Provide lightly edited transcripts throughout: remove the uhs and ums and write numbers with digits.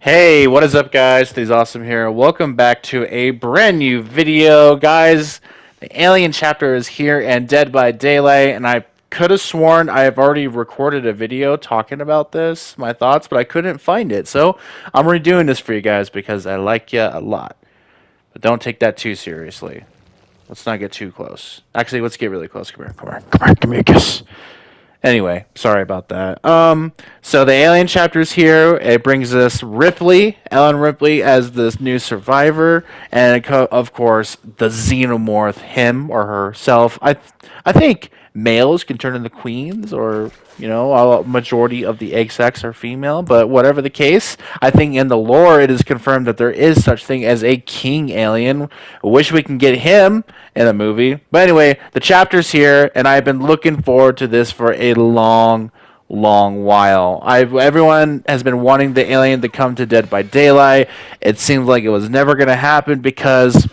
Hey, what is up, guys? Today's awesome here. Welcome back to a brand new video, guys. The Alien chapter is here and Dead by Daylight, and I could have sworn I have already recorded a video talking about this, my thoughts, but I couldn't find it. So I'm redoing this for you guys because I like you a lot. But don't take that too seriously. Let's not get too close. Actually, let's get really close. Come here, come here, come here, give me a kiss. Anyway, sorry about that. So the Alien chapter is here. It brings us Ripley, Ellen Ripley, as this new survivor, and of course the Xenomorph, him or herself. I think males can turn into queens, or a majority of the egg sacs are female. But whatever the case, I think in the lore it is confirmed that there is such thing as a king alien. I wish we can get him in a movie. But anyway, the chapter's here, and I've been looking forward to this for a long while. Everyone has been wanting the alien to come to Dead by Daylight. It seems like it was never going to happen because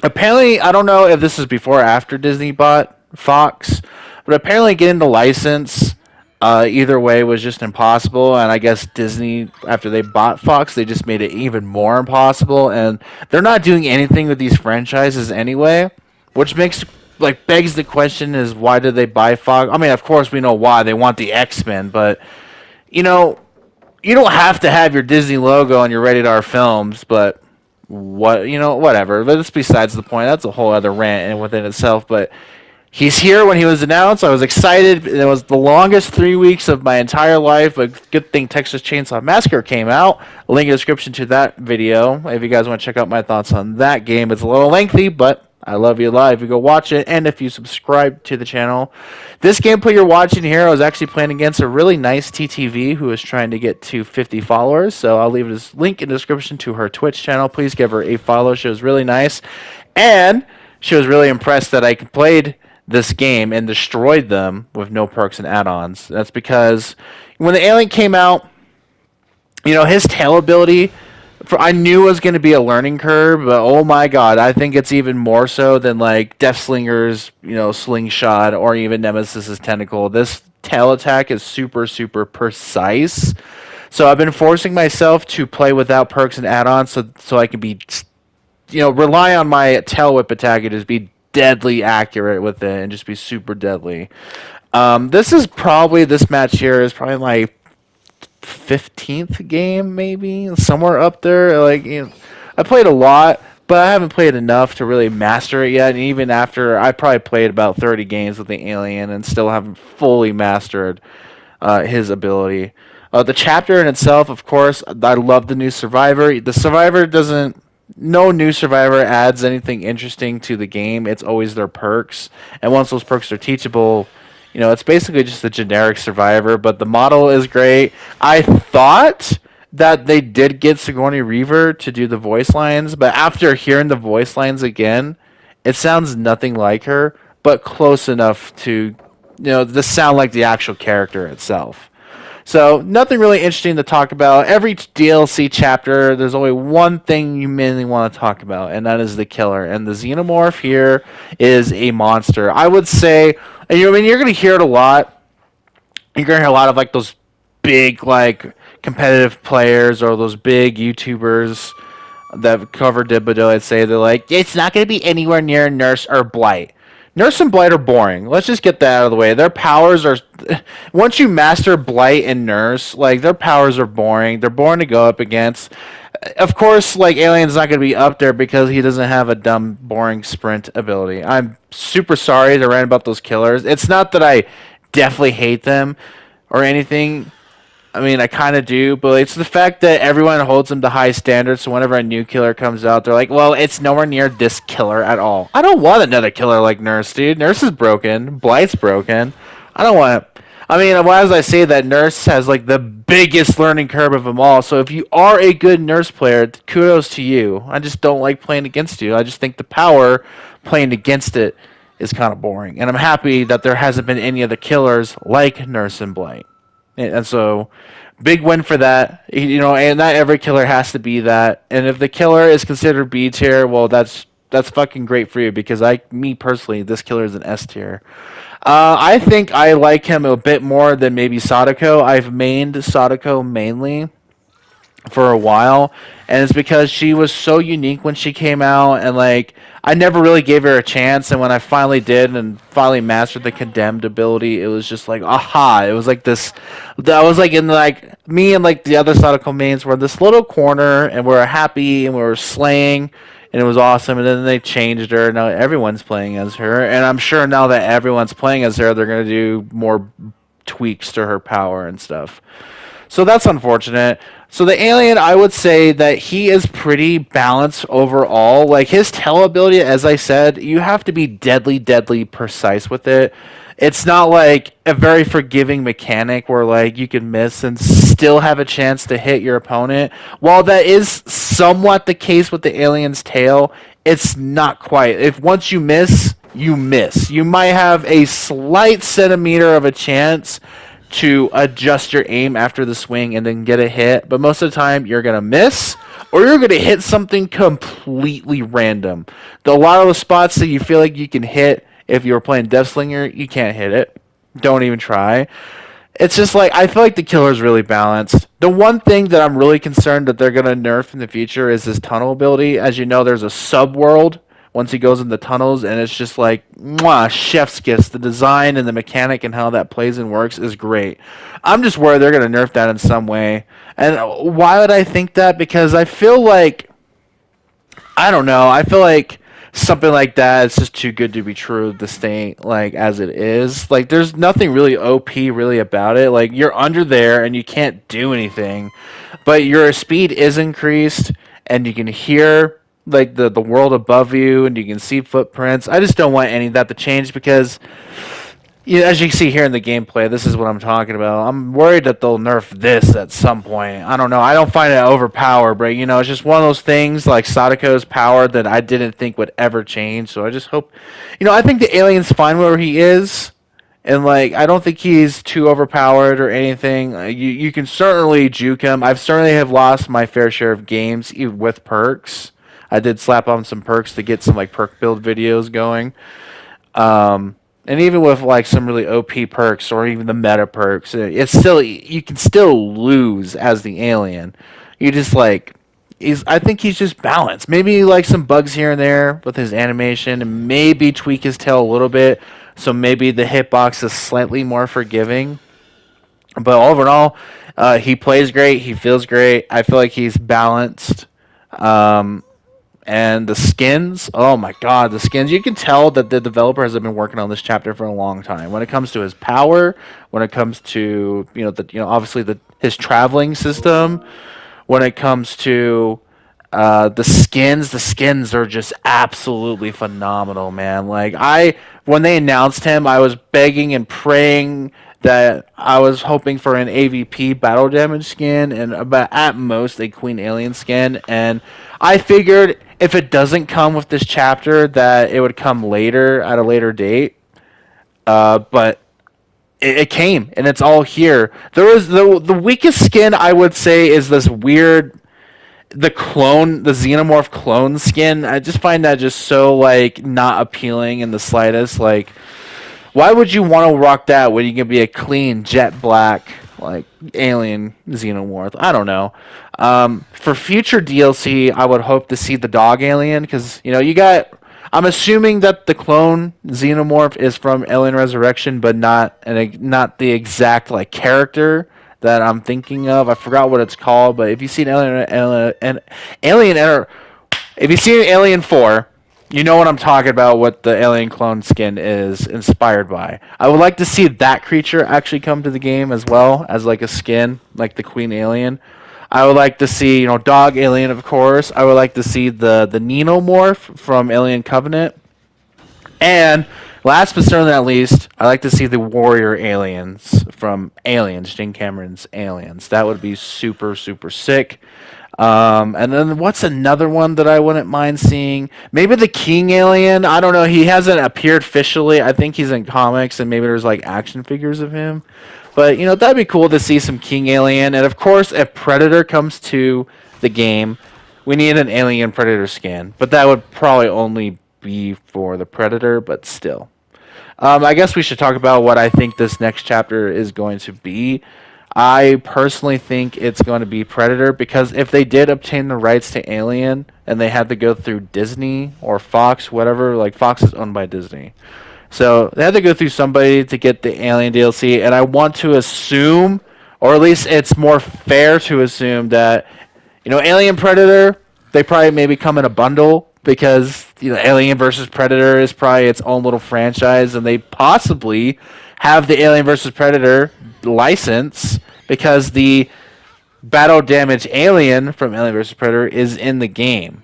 apparently, I don't know if this is before or after Disney bought Fox, but apparently getting the license either way was just impossible. And I guess Disney, after they bought Fox, they just made it even more impossible. And they're not doing anything with these franchises anyway, which makes begs the question: is why did they buy Fox? I mean, of course we know why. They want the X-Men, but you know, you don't have to have your Disney logo on your rated R films, but whatever. But that's besides the point. That's a whole other rant within itself. But he's here when he was announced. I was excited. It was the longest 3 weeks of my entire life. But good thing Texas Chainsaw Massacre came out. Link in the description to that video if you guys want to check out my thoughts on that game. It's a little lengthy, but I love you live. You go watch it, and if you subscribe to the channel. This gameplay you're watching here, I was actually playing against a really nice TTV who is trying to get to 50 followers. So I'll leave this link in the description to her Twitch channel. Please give her a follow. She was really nice, and she was really impressed that I played this game and destroyed them with no perks and add-ons. That's because when the alien came out, his tail ability, I knew it was going to be a learning curve, but oh my god, I think it's even more so than like Deathslinger's, slingshot, or even Nemesis's tentacle. This tail attack is super, super precise. So I've been forcing myself to play without perks and add-ons, so I can be, rely on my tail whip attack and just be deadly accurate with it and just be super deadly. This match here is probably my 15th game, maybe somewhere up there. I played a lot, but I haven't played enough to really master it yet. And even after, I probably played about 30 games with the alien and still haven't fully mastered his ability. The chapter in itself, of course, I love the new survivor. The survivor doesn't. No new survivor adds anything interesting to the game. It's always their perks, and once those perks are teachable, it's basically just a generic survivor, but the model is great. I thought that they did get Sigourney Weaver to do the voice lines, but after hearing the voice lines again, it sounds nothing like her, but close enough to, to sound like the actual character itself. So nothing really interesting to talk about. Every DLC chapter, there's only one thing you mainly want to talk about, and that is the killer. And the Xenomorph here is a monster. I would say, and you're going to hear it a lot. You're going to hear a lot of those big competitive players or those big YouTubers that cover Dibido. I'd say they're like, it's not going to be anywhere near Nurse or Blight. Nurse and Blight are boring. Let's just get that out of the way. Their powers are... Once you master Blight and Nurse, their powers are boring. They're boring to go up against. Of course, Alien's not going to be up there because he doesn't have a dumb, boring sprint ability. I'm super sorry to rant about those killers. It's not that I definitely hate them or anything. I mean, I kind of do, but it's the fact that everyone holds them to high standards, so whenever a new killer comes out, they're like, well, it's nowhere near this killer at all. I don't want another killer like Nurse, dude. Nurse is broken. Blight's broken. I don't want it. I mean, as I say that, Nurse has, the biggest learning curve of them all, so if you are a good Nurse player, kudos to you. I just don't like playing against you. I just think the power playing against it is kind of boring, and I'm happy that there hasn't been any other killers like Nurse and Blight. And so, big win for that. And not every killer has to be that. And if the killer is considered B tier, well, that's fucking great for you because me personally, this killer is an S tier. I think I like him a bit more than maybe Sadako. I've mained Sadako mainly. for a while, and it's because she was so unique when she came out, and like I never really gave her a chance, and when I finally did and finally mastered the condemned ability, it was just like aha, it was like this. I was like in like me and like the other Sadako mains were in this little corner, and we were happy and we were slaying, and it was awesome, and then they changed her. Now everyone's playing as her, and I'm sure now that everyone's playing as her, they're gonna do more tweaks to her power and stuff. So that's unfortunate. So the alien, I would say that he is pretty balanced overall. Like his tail ability, as I said, you have to be deadly, deadly precise with it. It's not like a very forgiving mechanic where like you can miss and still have a chance to hit your opponent. While that is somewhat the case with the alien's tail, it's not quite. If once you miss, you miss. You might have a slight centimeter of a chance to adjust your aim after the swing and then get a hit, but most of the time you're gonna miss or you're gonna hit something completely random. A lot of the spots that you feel like you can hit if you were playing Deathslinger, you can't hit it. Don't even try. It's just like I feel like the killer's really balanced. The one thing that I'm really concerned that they're gonna nerf in the future is this tunnel ability. As you know, there's a sub world once he goes in the tunnels, and it's just like mwah, chef's kiss. The design and the mechanic and how that plays and works is great. I'm just worried they're gonna nerf that in some way. And why would I think that? Because I feel like I don't know. I feel like something like that is just too good to be true to stay like as it is. Like there's nothing really OP really about it. Like you're under there and you can't do anything, but your speed is increased and you can hear like the world above you and you can see footprints. I just don't want any of that to change because as you can see here in the gameplay, this is what I'm talking about. I'm worried that they'll nerf this at some point. I don't know. I don't find it overpowered, but it's just one of those things like Sadako's power that I didn't think would ever change. So I just hope, I think the alien's fine where he is, and like I don't think he's too overpowered or anything. You can certainly juke him. I've certainly have lost my fair share of games even with perks. I did slap on some perks to get some like perk build videos going. And even with like some really OP perks or even the meta perks, it's still you can still lose as the alien. You just like I think he's just balanced. Maybe like some bugs here and there with his animation, and maybe tweak his tail a little bit, so maybe the hitbox is slightly more forgiving. But overall, he plays great. He feels great. I feel like he's balanced. And the skins, oh my god, the skins. You can tell that the developer has been working on this chapter for a long time. When it comes to his power, when it comes to, obviously his traveling system, when it comes to the skins are just absolutely phenomenal, man. Like when they announced him, I was begging and praying that I was hoping for an AVP battle damage skin and at most a Queen Alien skin, and I figured if it doesn't come with this chapter that it would come later at a later date. But it came and it's all here. There was the weakest skin I would say is this weird the Xenomorph clone skin. I just find that just so like not appealing in the slightest. Like why would you want to rock that when you can be a clean jet black like alien Xenomorph? I don't know. For future DLC, I would hope to see the dog alien because you got. I'm assuming that the clone Xenomorph is from Alien Resurrection, but not the exact like character that I'm thinking of. I forgot what it's called, but if you see if you see Alien 4. You know what I'm talking about, what the alien clone skin is inspired by. I would like to see that creature actually come to the game as well as like a skin, like the Queen Alien. I would like to see, Dog Alien, of course. I would like to see the Xenomorph from Alien Covenant. And last but certainly not least, I like to see the Warrior Aliens from Aliens, Jane Cameron's Aliens. That would be super, super sick. And then what's another one that I wouldn't mind seeing? Maybe the King Alien. I don't know. He hasn't appeared officially. I think he's in comics, and maybe there's like action figures of him. But that'd be cool to see some King Alien. And of course, if Predator comes to the game, we need an Alien Predator skin. But that would probably only be for the Predator. But still, I guess we should talk about what I think this next chapter is going to be. I personally think it's going to be Predator because if they did obtain the rights to Alien and they had to go through Disney or Fox, whatever, like Fox is owned by Disney. So they had to go through somebody to get the Alien DLC, and I want to assume, or at least it's more fair to assume that, Alien Predator, they probably maybe come in a bundle because Alien versus Predator is probably its own little franchise, and they possibly have the Alien versus Predator license because the battle damage alien from Alien versus Predator is in the game.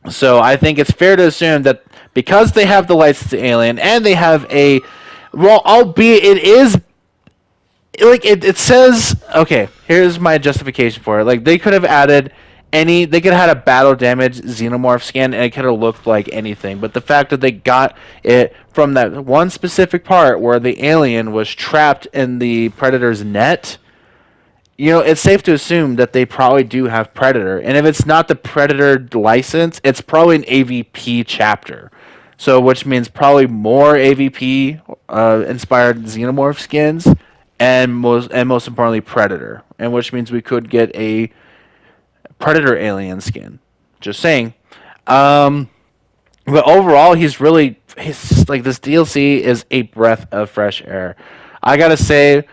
So I think it's fair to assume that because they have the license to Alien and they have albeit it is like it says, okay, here's my justification for it. Like they could have added they could have had a battle damage Xenomorph skin and it could have looked like anything. But the fact that they got it from that one specific part where the alien was trapped in the Predator's net, it's safe to assume that they probably do have Predator. And if it's not the Predator license, it's probably an AVP chapter. So which means probably more AVP inspired Xenomorph skins and most importantly Predator. And which means we could get a Predator alien skin. Just saying. But overall, he's like this DLC is a breath of fresh air. I gotta say,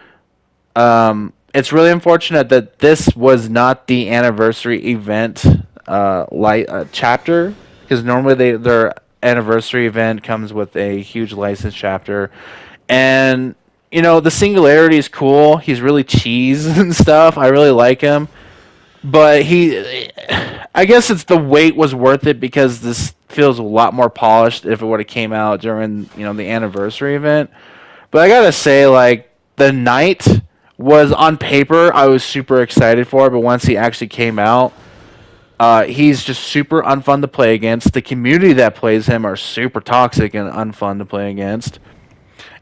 it's really unfortunate that this was not the anniversary event chapter, because normally their anniversary event comes with a huge license chapter, and the Singularity is cool. He's really cheese and stuff. I really like him. But I guess it's the wait was worth it because this feels a lot more polished if it would have came out during, the anniversary event. But I gotta say, like, the Knight was on paper, I was super excited for, but once he actually came out, he's just super unfun to play against. The community that plays him are super toxic and unfun to play against.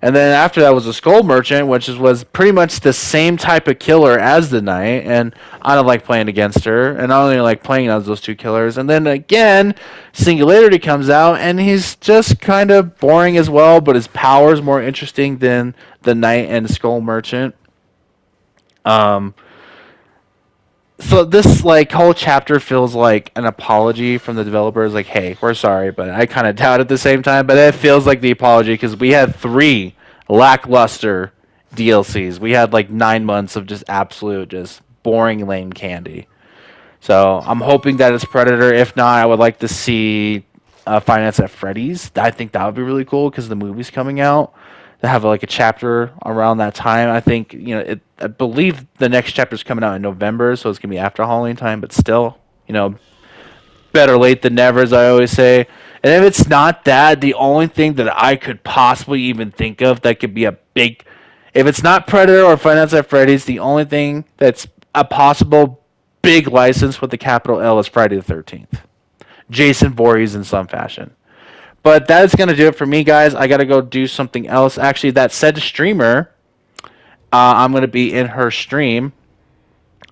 And then after that was a Skull Merchant, which was pretty much the same type of killer as the Knight, and I don't like playing against her, and I only like playing as those two killers. And then again, Singularity comes out, and he's just kind of boring as well, but his power is more interesting than the Knight and Skull Merchant. So this whole chapter feels like an apology from the developers, like, hey, we're sorry, but I kind of doubt at the same time, but it feels like the apology because we had 3 lackluster DLCs. We had 9 months of just absolute, just boring, lame candy. So I'm hoping that it's Predator. If not, I would like to see Five Nights at Freddy's. I think that would be really cool because the movie's coming out. To have a chapter around that time. I think I believe the next chapter is coming out in November, so it's gonna be after Halloween time. But still, better late than never, as I always say. And if it's not that, the only thing that I could possibly even think of that could be if it's not Predator or Five Nights at Freddy's, the only thing that's a possible big license with the capital L is Friday the 13th. Jason Voorhees in some fashion. But that is going to do it for me, guys. I got to go do something else. Actually, that said streamer, I'm going to be in her stream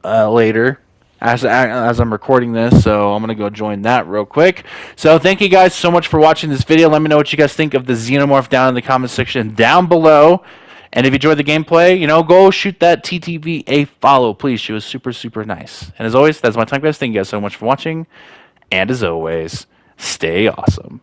later as I'm recording this. So I'm going to go join that real quick. So thank you guys so much for watching this video. Let me know what you guys think of the Xenomorph down in the comment section down below. And if you enjoyed the gameplay, go shoot that TTV a follow, please. She was super, super nice. And as always, that's my time, guys. Thank you guys so much for watching. And as always, stay awesome.